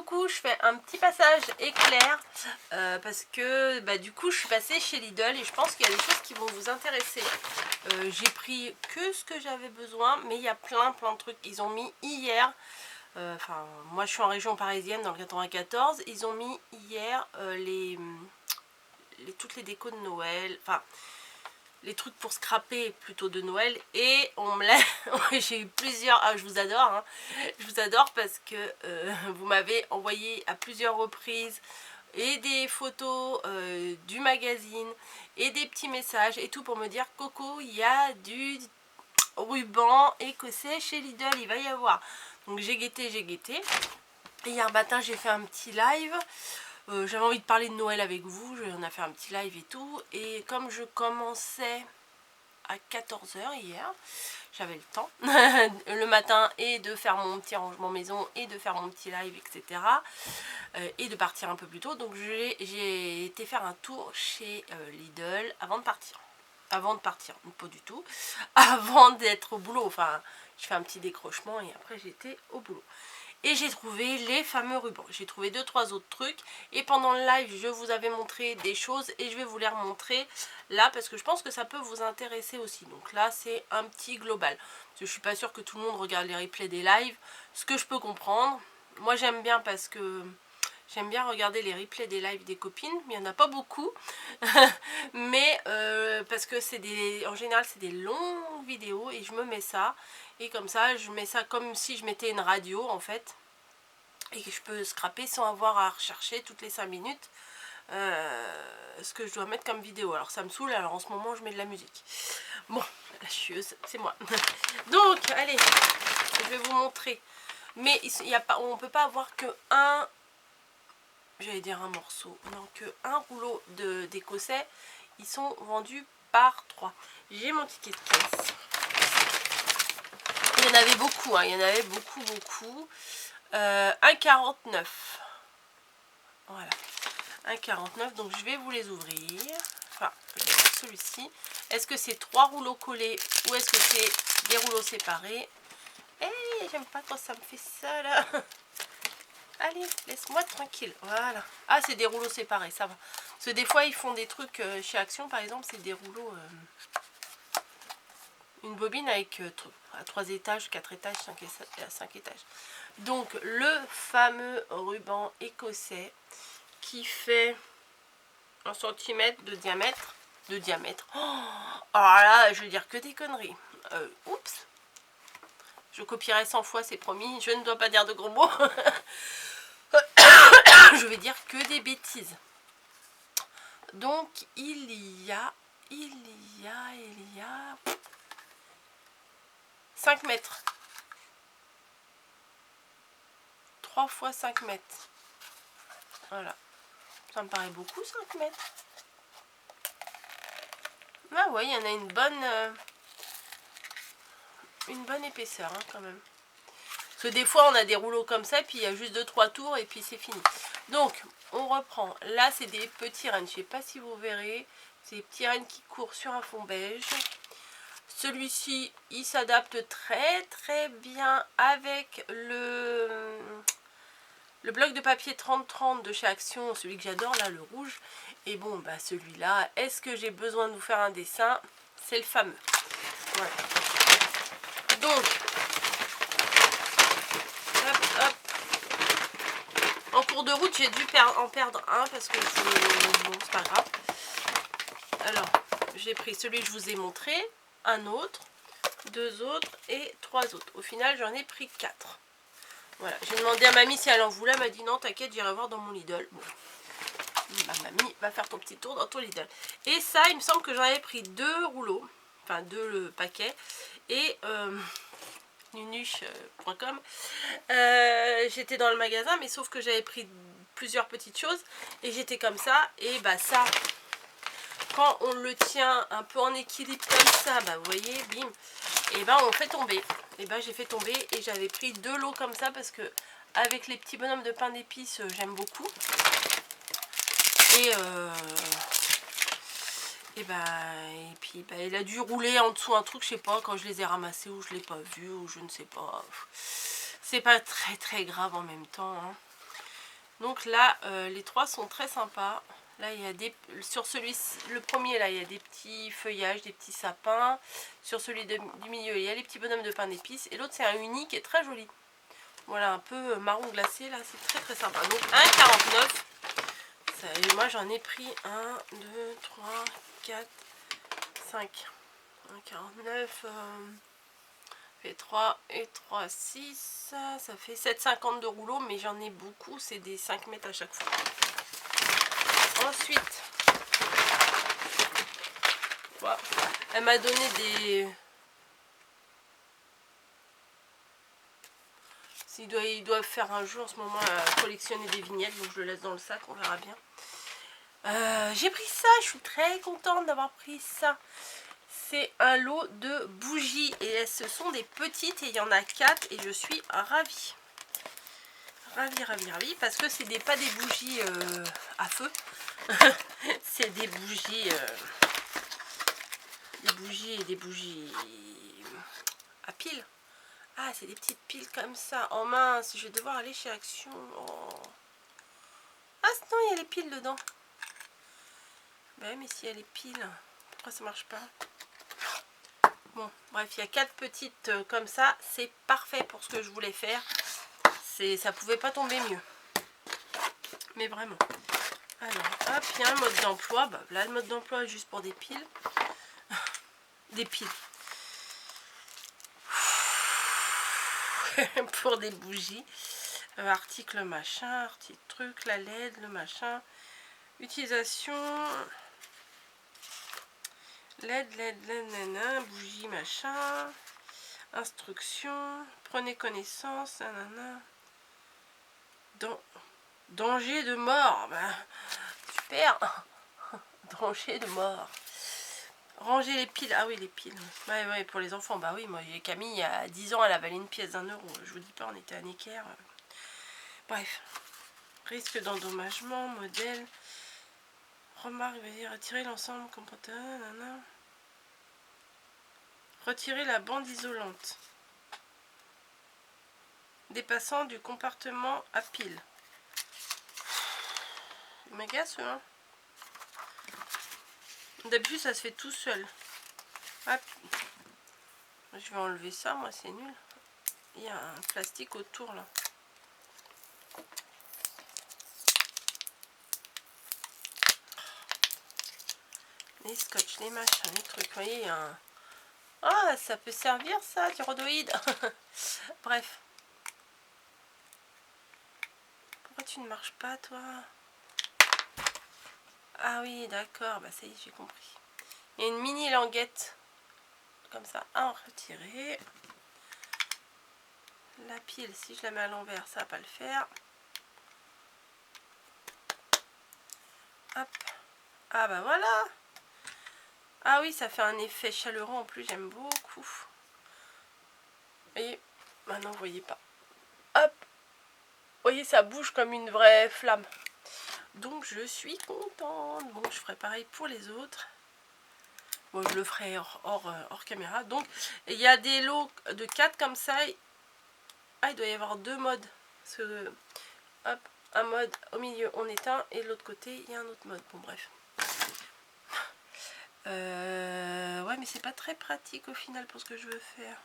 coucou, je fais un petit passage éclair parce que du coup je suis passée chez Lidl et je pense qu'il y a des choses qui vont vous intéresser. J'ai pris que ce que j'avais besoin, mais il y a plein de trucs qu'ils ont mis hier. Enfin, moi je suis en région parisienne dans le 94, ils ont mis hier toutes les décos de Noël, enfin les trucs pour scraper plutôt de Noël, et on me l'a j'ai eu plusieurs, je vous adore hein. Je vous adore parce que vous m'avez envoyé à plusieurs reprises et des photos du magazine et des petits messages et tout pour me dire Coco, il y a du ruban écossais chez Lidl, il va y avoir. Donc j'ai guetté. Et hier matin j'ai fait un petit live. J'avais envie de parler de Noël avec vous, on a fait un petit live et tout, et comme je commençais à 14 h hier, j'avais le temps le matin et de faire mon petit rangement maison et de faire mon petit live, etc. Et de partir un peu plus tôt, donc j'ai été faire un tour chez Lidl avant de partir, pas du tout, avant d'être au boulot, enfin je fais un petit décrochement et après j'étais au boulot. Et j'ai trouvé les fameux rubans. J'ai trouvé 2-3 autres trucs. Et pendant le live, je vous avais montré des choses. Et je vais vous les remontrer là. Parce que je pense que ça peut vous intéresser aussi. Donc là, c'est un petit global. Parce que je suis pas sûre que tout le monde regarde les replays des lives. Ce que je peux comprendre. Moi, j'aime bien parce que... J'aime bien regarder les replays des lives des copines, mais il n'y en a pas beaucoup. Mais parce que c'est en général c'est des longues vidéos et je me mets ça. Et comme ça, je mets ça comme si je mettais une radio en fait. Et que je peux scraper sans avoir à rechercher toutes les 5 minutes ce que je dois mettre comme vidéo. Alors ça me saoule, alors en ce moment je mets de la musique. Bon, la chieuse, c'est moi. Donc, allez, je vais vous montrer. Mais on ne peut pas avoir que un... J'allais dire un morceau, non, que un rouleau d'écossais. Ils sont vendus par 3. J'ai mon ticket de caisse. Il y en avait beaucoup, hein, il y en avait beaucoup. 1,49. Voilà, 1,49. Donc je vais vous les ouvrir. Enfin, celui-ci. Est-ce que c'est 3 rouleaux collés ou est-ce que c'est des rouleaux séparés? Eh, j'aime pas quand ça me fait ça là. Allez, laisse-moi tranquille. Voilà. Ah, c'est des rouleaux séparés, ça va. Parce que des fois, ils font des trucs chez Action, par exemple, c'est des rouleaux... une bobine avec 3 étages, 4 étages, 5 étages. Donc, le fameux ruban écossais qui fait 1 cm de diamètre. Oh, alors là, je veux dire que des conneries. Oups. Je copierai 100 fois, c'est promis. Je ne dois pas dire de gros mots. Je vais dire que des bêtises. Donc il y a 5 mètres. 3 fois 5 mètres. Voilà. Ça me paraît beaucoup 5 mètres. Ah ouais, il y en a une bonne épaisseur hein, quand même. Parce que des fois on a des rouleaux comme ça, puis il y a juste 2-3 tours et puis c'est fini. Donc on reprend. Là c'est des petits rennes. Je ne sais pas si vous verrez. C'est des petits rennes qui courent sur un fond beige. Celui-ci il s'adapte très bien avec le bloc de papier 30-30 de chez Action, celui que j'adore là, le rouge. Et bon celui-là, est-ce que j'ai besoin de vous faire un dessin? C'est le fameux. Voilà. Donc hop. En cours de route, j'ai dû en perdre un parce que bon, c'est pas grave. Alors, j'ai pris celui que je vous ai montré, un autre, 2 autres et 3 autres. Au final, j'en ai pris 4. Voilà, j'ai demandé à mamie si elle en voulait. Elle m'a dit non, t'inquiète, j'irai voir dans mon Lidl. Bon. Mamie, va faire ton petit tour dans ton Lidl. Et ça, il me semble que j'en avais pris 2 rouleaux, enfin 2 paquets. Et nunuche.com, j'étais dans le magasin, mais sauf que j'avais pris plusieurs petites choses et j'étais comme ça. Et ça, quand on le tient un peu en équilibre comme ça, vous voyez, bim, et on fait tomber. Et j'ai fait tomber et j'avais pris 2 lots comme ça parce que avec les petits bonhommes de pain d'épices, j'aime beaucoup. Et puis il a dû rouler en dessous un truc, je sais pas, quand je les ai ramassés ou je l'ai pas vu ou je ne sais pas. C'est pas très grave en même temps hein. Donc là, les trois sont très sympas. Là, il y a des... Sur celui-ci, le premier, là, il y a des petits feuillages, des petits sapins. Sur celui du milieu, il y a les petits bonhommes de pain d'épices. Et l'autre, c'est un uni qui est très joli. Voilà, un peu marron glacé, là. C'est très, très sympa. Donc, 1,49. Et moi, j'en ai pris 1, 2, 3, 4, 5. 1,49. Fait 3 et 3, 6. Ça fait 7,50 de rouleau. Mais j'en ai beaucoup. C'est des 5 mètres à chaque fois. Ensuite, voilà, elle m'a donné des... Ils doivent faire un jeu en ce moment à collectionner des vignettes, donc je le laisse dans le sac, on verra bien. J'ai pris ça, je suis très contente d'avoir pris ça. C'est un lot de bougies et ce sont des petites et il y en a 4 et je suis ravie. Ravie parce que c'est pas des bougies à feu. C'est des bougies des bougies à piles. Ah, c'est des petites piles comme ça. Oh mince, je vais devoir aller chez Action. Oh. Ah non, il y a les piles dedans. Ben mais s'il y a les piles, pourquoi ça marche pas? Bon, bref, il y a 4 petites comme ça. C'est parfait pour ce que je voulais faire. Ça pouvait pas tomber mieux. Mais vraiment. Alors, hop, il y a un mode d'emploi. Bah, là, le mode d'emploi est juste pour des piles. Des piles. Pour des bougies. Article machin, article truc, la LED, le machin. Utilisation. LED, bougie machin. Instruction. Prenez connaissance. Nanana. Danger de mort. Bah, super. Danger de mort. Ranger les piles. Ah oui, les piles. Ouais, pour les enfants. Bah oui, moi, Camille, à 10 ans, elle avalait une pièce d'1 euro. Je vous dis pas, on était à Necker. Bref. Risque d'endommagement, modèle. Remarque, il va dire retirer l'ensemble comporteur. Retirer la bande isolante. Dépassant du compartiment à piles. Il m'agace, hein. D'habitude, ça se fait tout seul. Hop. Je vais enlever ça, moi, c'est nul. Il y a un plastique autour, là. Les scotch, les machins, les trucs. Vous voyez, il y a un... Ah, ça peut servir, ça, du rhodoïde. Bref. Pourquoi tu ne marches pas, toi? Ah oui, d'accord. Bah, ça y est, j'ai compris. Il y a une mini languette. Comme ça, à en retirer. La pile, si je la mets à l'envers, ça va pas le faire. Hop. Ah bah voilà. Ah oui, ça fait un effet chaleureux en plus, j'aime beaucoup. Et maintenant, vous voyez pas. Hop. Vous voyez, ça bouge comme une vraie flamme. Donc, je suis contente. Bon, je ferai pareil pour les autres. Bon, je le ferai hors caméra. Donc, il y a des lots de 4 comme ça. Ah, il doit y avoir 2 modes. Parce que, hop, un mode au milieu, on éteint. Et de l'autre côté, il y a un autre mode. Bon, bref. Ouais, mais c'est pas très pratique au final pour ce que je veux faire.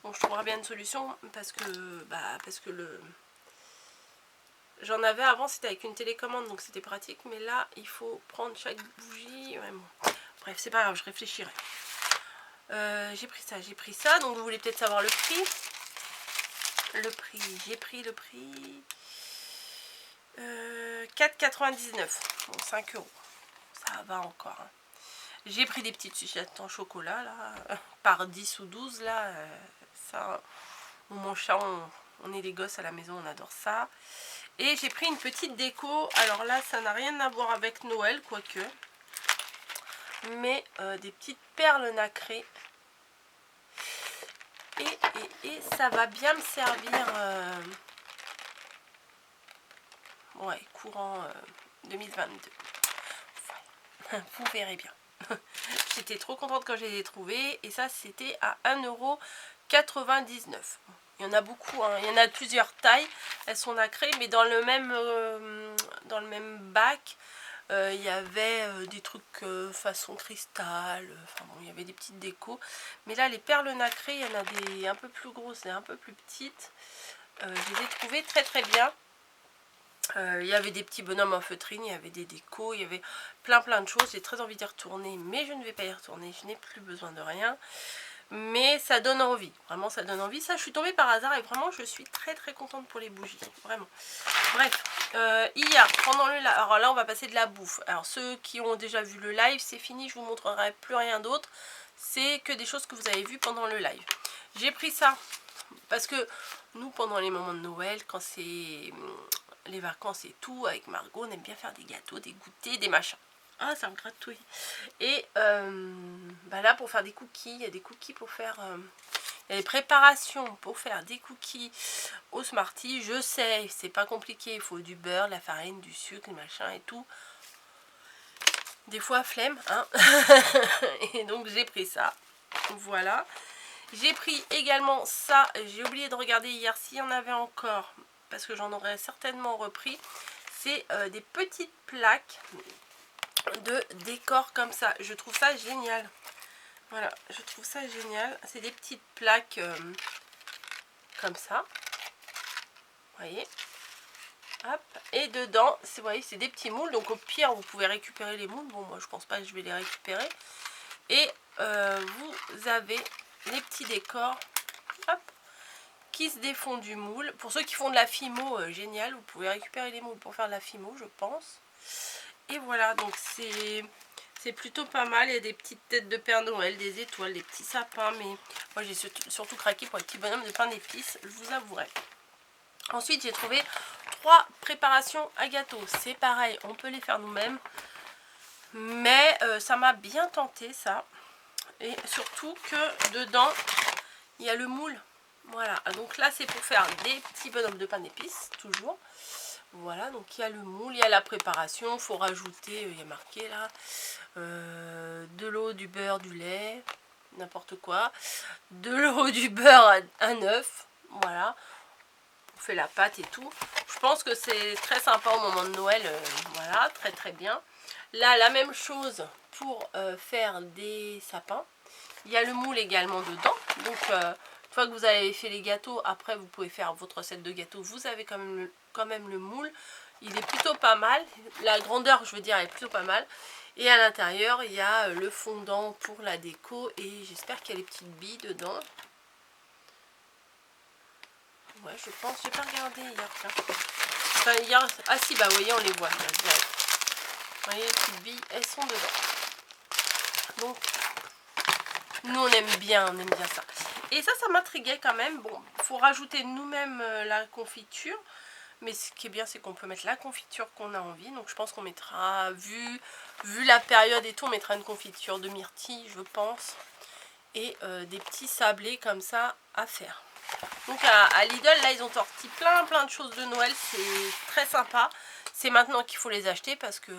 Bon, je trouverai bien une solution parce que le... J'en avais avant, c'était avec une télécommande, donc c'était pratique. Mais là, il faut prendre chaque bougie. Ouais, bon. Bref, c'est pas grave, je réfléchirai. J'ai pris ça. Donc, vous voulez peut-être savoir le prix. J'ai pris le prix. 4,99. Bon, 5 €. Ça va encore. Hein. J'ai pris des petites sucettes en chocolat, là, par 10 ou 12, là. Ça, mon chat, on est des gosses à la maison, on adore ça. Et j'ai pris une petite déco. Alors là, ça n'a rien à voir avec Noël, quoique. Mais des petites perles nacrées. Et ça va bien me servir. Ouais, courant 2022. Vous verrez bien. J'étais trop contente quand je les ai trouvés. Et ça, c'était à 1,99 €. Il y en a beaucoup, hein. Il y en a de plusieurs tailles. Elles sont nacrées, mais dans le même bac, il y avait des trucs façon cristal. Enfin bon, il y avait des petites décos. Mais là, les perles nacrées, il y en a des un peu plus grosses et un peu plus petites. Je les ai trouvées très très bien. Il y avait des petits bonhommes en feutrine, il y avait des décos, il y avait plein de choses. J'ai très envie d'y retourner, mais je ne vais pas y retourner. Je n'ai plus besoin de rien. Mais ça donne envie, vraiment ça donne envie. Ça, je suis tombée par hasard et vraiment je suis très très contente pour les bougies, vraiment. Bref, hier, pendant le live, alors là on va passer de la bouffe. Alors ceux qui ont déjà vu le live, c'est fini, je vous montrerai plus rien d'autre. C'est que des choses que vous avez vues pendant le live. J'ai pris ça parce que nous, pendant les moments de Noël, quand c'est les vacances et tout, avec Margot, on aime bien faire des gâteaux, des goûters, des machins. Ah, ça me gratouille. Et bah là, pour faire des cookies, il y a des cookies pour faire... il y a des préparations pour faire des cookies au Smarties. Je sais, c'est pas compliqué. Il faut du beurre, de la farine, du sucre, des machins et tout. Des fois, flemme, hein. Et donc, j'ai pris ça. Voilà. J'ai pris également ça. J'ai oublié de regarder hier s'il y en avait encore, parce que j'en aurais certainement repris. C'est des petites plaques de décor comme ça. Je trouve ça génial. Voilà, je trouve ça génial. C'est des petites plaques comme ça. Vous voyez. Hop. Et dedans, vous voyez, c'est des petits moules. Donc au pire, vous pouvez récupérer les moules. Bon, moi, je pense pas que je vais les récupérer. Et vous avez les petits décors. Hop. Qui se défont du moule. Pour ceux qui font de la fimo, génial. Vous pouvez récupérer les moules pour faire de la fimo, je pense. Et voilà, donc c'est plutôt pas mal. Il y a des petites têtes de Père Noël, des étoiles, des petits sapins. Mais moi, j'ai surtout craqué pour les petits bonhommes de pain d'épices, je vous avouerai. Ensuite, j'ai trouvé 3 préparations à gâteau. C'est pareil, on peut les faire nous-mêmes. Mais ça m'a bien tenté, ça. Et surtout que dedans, il y a le moule. Voilà, donc là, c'est pour faire des petits bonhommes de pain d'épices, toujours. Voilà, donc il y a le moule, il y a la préparation. Il faut rajouter, il y a marqué là, de l'eau, du beurre, du lait, n'importe quoi. De l'eau, du beurre, un œuf. Voilà, on fait la pâte et tout. Je pense que c'est très sympa au moment de Noël. Voilà, très très bien. Là, la même chose pour faire des sapins. Il y a le moule également dedans. Donc, une fois que vous avez fait les gâteaux, après vous pouvez faire votre recette de gâteau. Vous avez quand même le moule. Il est plutôt pas mal. La grandeur, je veux dire, est plutôt pas mal. Et à l'intérieur, il y a le fondant pour la déco. Et j'espère qu'il y a les petites billes dedans. Ouais, je pense. J'ai pas regardé hier. Enfin, hier... Ah si, bah vous voyez, on les voit. Là, direct. Vous voyez, les petites billes, elles sont dedans. Donc, nous, on aime bien ça. Et ça m'intriguait quand même. Bon, il faut rajouter nous-mêmes la confiture. Mais ce qui est bien, c'est qu'on peut mettre la confiture qu'on a envie. Donc je pense qu'on mettra, vu la période et tout, on mettra une confiture de myrtille, je pense. Et des petits sablés comme ça à faire. Donc à Lidl, là, ils ont sorti plein de choses de Noël. C'est très sympa. C'est maintenant qu'il faut les acheter parce que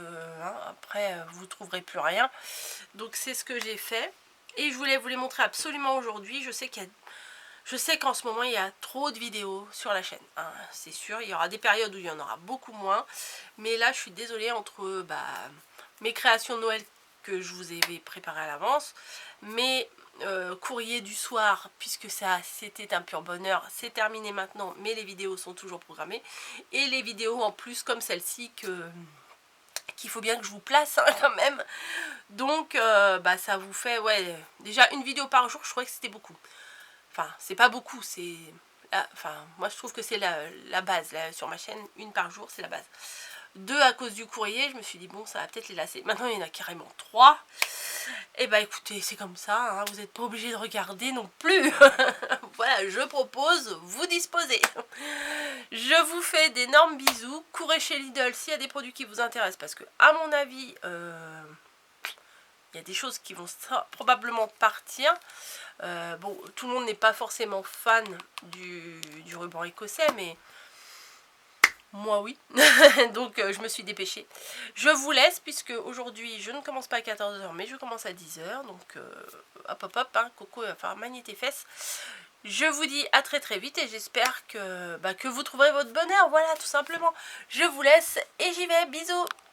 après, vous ne trouverez plus rien. Donc c'est ce que j'ai fait. Et je voulais vous les montrer absolument aujourd'hui. Je sais qu'en ce moment, il y a trop de vidéos sur la chaîne. Hein, c'est sûr, il y aura des périodes où il y en aura beaucoup moins. Mais là, je suis désolée entre mes créations de Noël que je vous avais préparées à l'avance. Mes courriers du soir, puisque ça, c'était un pur bonheur. C'est terminé maintenant, mais les vidéos sont toujours programmées. Et les vidéos en plus, comme celle-ci, qu'il faut bien que je vous place hein, quand même. Donc, ça vous fait, ouais, déjà une vidéo par jour, je crois que c'était beaucoup. Enfin, c'est pas beaucoup, c'est... Enfin, moi je trouve que c'est la base. Là, sur ma chaîne, une par jour, c'est la base. 2 à cause du courrier, je me suis dit, bon, ça va peut-être les lasser. Maintenant, il y en a carrément 3. Et bah écoutez, c'est comme ça, hein, vous n'êtes pas obligé de regarder non plus. Voilà, je propose, vous disposez. Je vous fais d'énormes bisous. Courez chez Lidl s'il y a des produits qui vous intéressent. Parce que, à mon avis... il y a des choses qui vont probablement partir. Bon, tout le monde n'est pas forcément fan du ruban écossais, mais moi oui. Donc je me suis dépêchée. Je vous laisse puisque aujourd'hui je ne commence pas à 14 h mais je commence à 10 h. Donc hop hop hop, hein, Coco va faire manier tes fesses. Je vous dis à très très vite et j'espère que vous trouverez votre bonheur. Voilà, tout simplement. Je vous laisse et j'y vais. Bisous.